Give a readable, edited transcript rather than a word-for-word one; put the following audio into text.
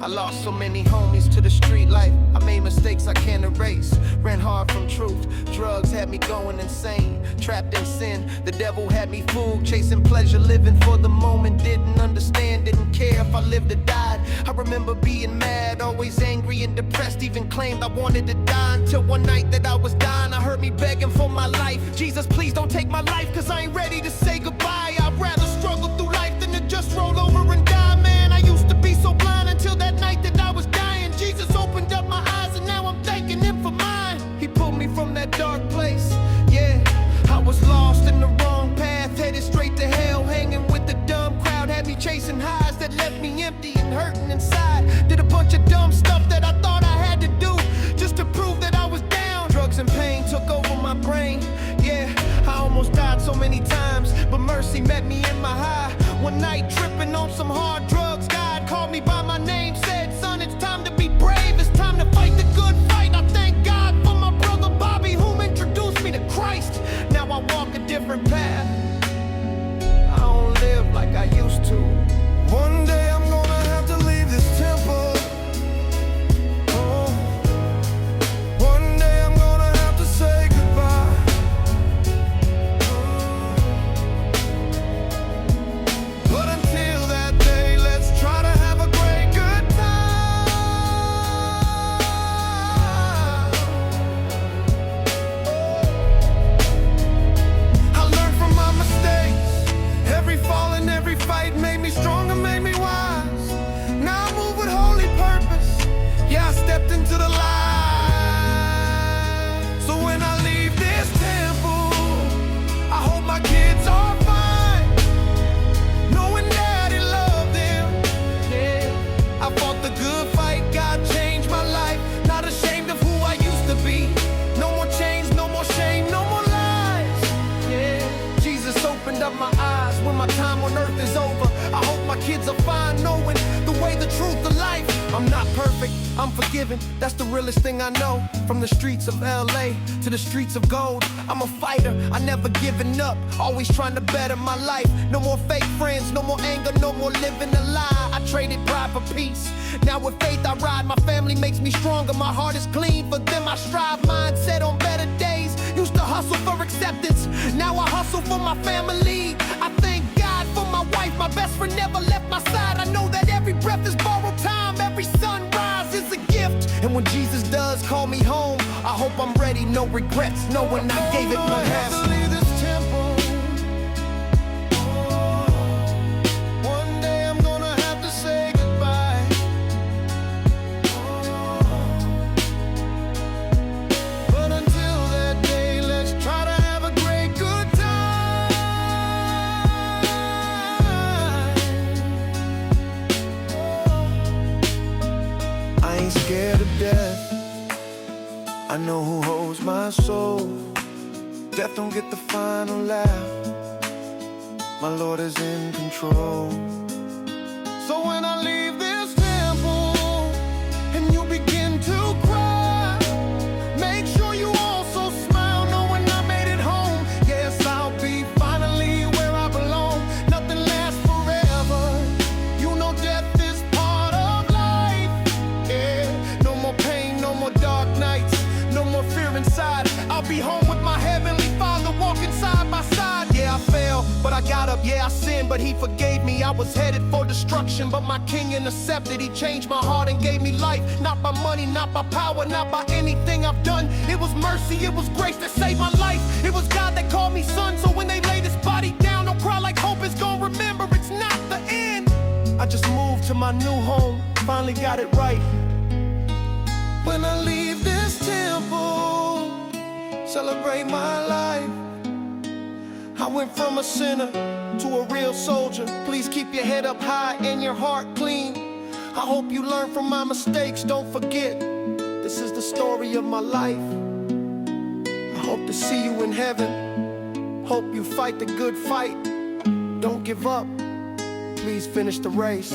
lost so many homies to the street life. I made mistakes I can't erase. Ran hard from truth. Drugs had me going insane. Trapped in sin. The devil had me fooled. Chasing pleasure, living for the moment. Didn't understand, didn't care if I lived or died. I remember being mad, always angry and depressed. Even claimed I wanted to die. Until one night that I was dying, I heard me begging for my life. Jesus, please don't take my life, cause I ain't ready to say goodbye. I'd rather struggle through life than to just roll over and die. Man, I used to be so blind until that night that I was dying. Jesus opened up my eyes and now I'm thanking him for mine. He pulled me from that dark place, yeah. I was lost in the wrong path, headed straight to hell. Hanging with the dumb crowd, had me chasing highs that left me empty and hurting inside. Did a bunch of dumb stuff that I thought I had to do just to prove that I was down. Drugs and pain took over my brain, yeah. I almost died so many times, but mercy met me in my high. One night tripping on some hard drugs, God called me by my name, said, son, it's time to be brave, it's time to fight the good fight. I thank God for my brother Bobby, whom introduced me to Christ. Now I walk a different path. I don't live like I used to. One day I'm gonna have to leave this temple. Oh. One day I'm gonna have to say goodbye. Oh. But until that day, let's try to have a great good time. I learned from my mistakes. Every fall and every fight made me stronger, made me wise. Now I move with holy purpose. Yeah, I stepped into the light. So when I leave this temple, I hope my kids are fine, knowing Daddy loved them. Yeah, I fought the good fight, God changed my life. Not ashamed of who I used to be. No more chains, no more shame, no more lies. Yeah, Jesus opened up my eyes. When my time on earth is over, I hope my kids are fine, knowing the way, the truth, the life. I'm not perfect, I'm forgiven, that's the realest thing I know. From the streets of LA to the streets of gold, I'm a fighter, I never given up, always trying to better my life. No more fake friends, no more anger, no more living a lie. I traded pride for peace, now with faith I ride. My family makes me stronger, my heart is clean, for them I strive. Mindset on better days, used to hustle for acceptance, now I hustle for my family. I thank God for my wife, my best friend never left my side. I know that every breath is borrowed time, every sunrise is a gift. And when Jesus does call me home, I hope I'm ready, no regrets, knowing I gave it my best. One day I'm gonna have to say goodbye. But until that day, let's try to have a great good time. I ain't scared of death. I know who holds my soul. Death don't get the final laugh. My Lord is in control. So when I leave this temple and you begin to cry, make sure you also smile, knowing I made it home. Yes, I'll be finally where I belong. Nothing lasts forever. You know death is part of life. Yeah, no more pain, no more dark nights, no more fear inside. I'll be home with my heavenly Father, walking side by side. Yeah, I fell, but I got up. Yeah, I sinned, but he forgave me. I was headed for destruction, but my king intercepted. He changed my heart and gave me life. Not by money, not by power, not by anything I've done. It was mercy, it was grace that saved my life. It was God that called me son. So when they lay this body down, don't cry like hope is gonna remember it's not the end. I just moved to my new home, finally got it right. When I leave this temple, celebrate my life. I went from a sinner to a real soldier. Please keep your head up high and your heart clean. I hope you learn from my mistakes, don't forget. This is the story of my life. I hope to see you in heaven. Hope you fight the good fight. Don't give up, please finish the race.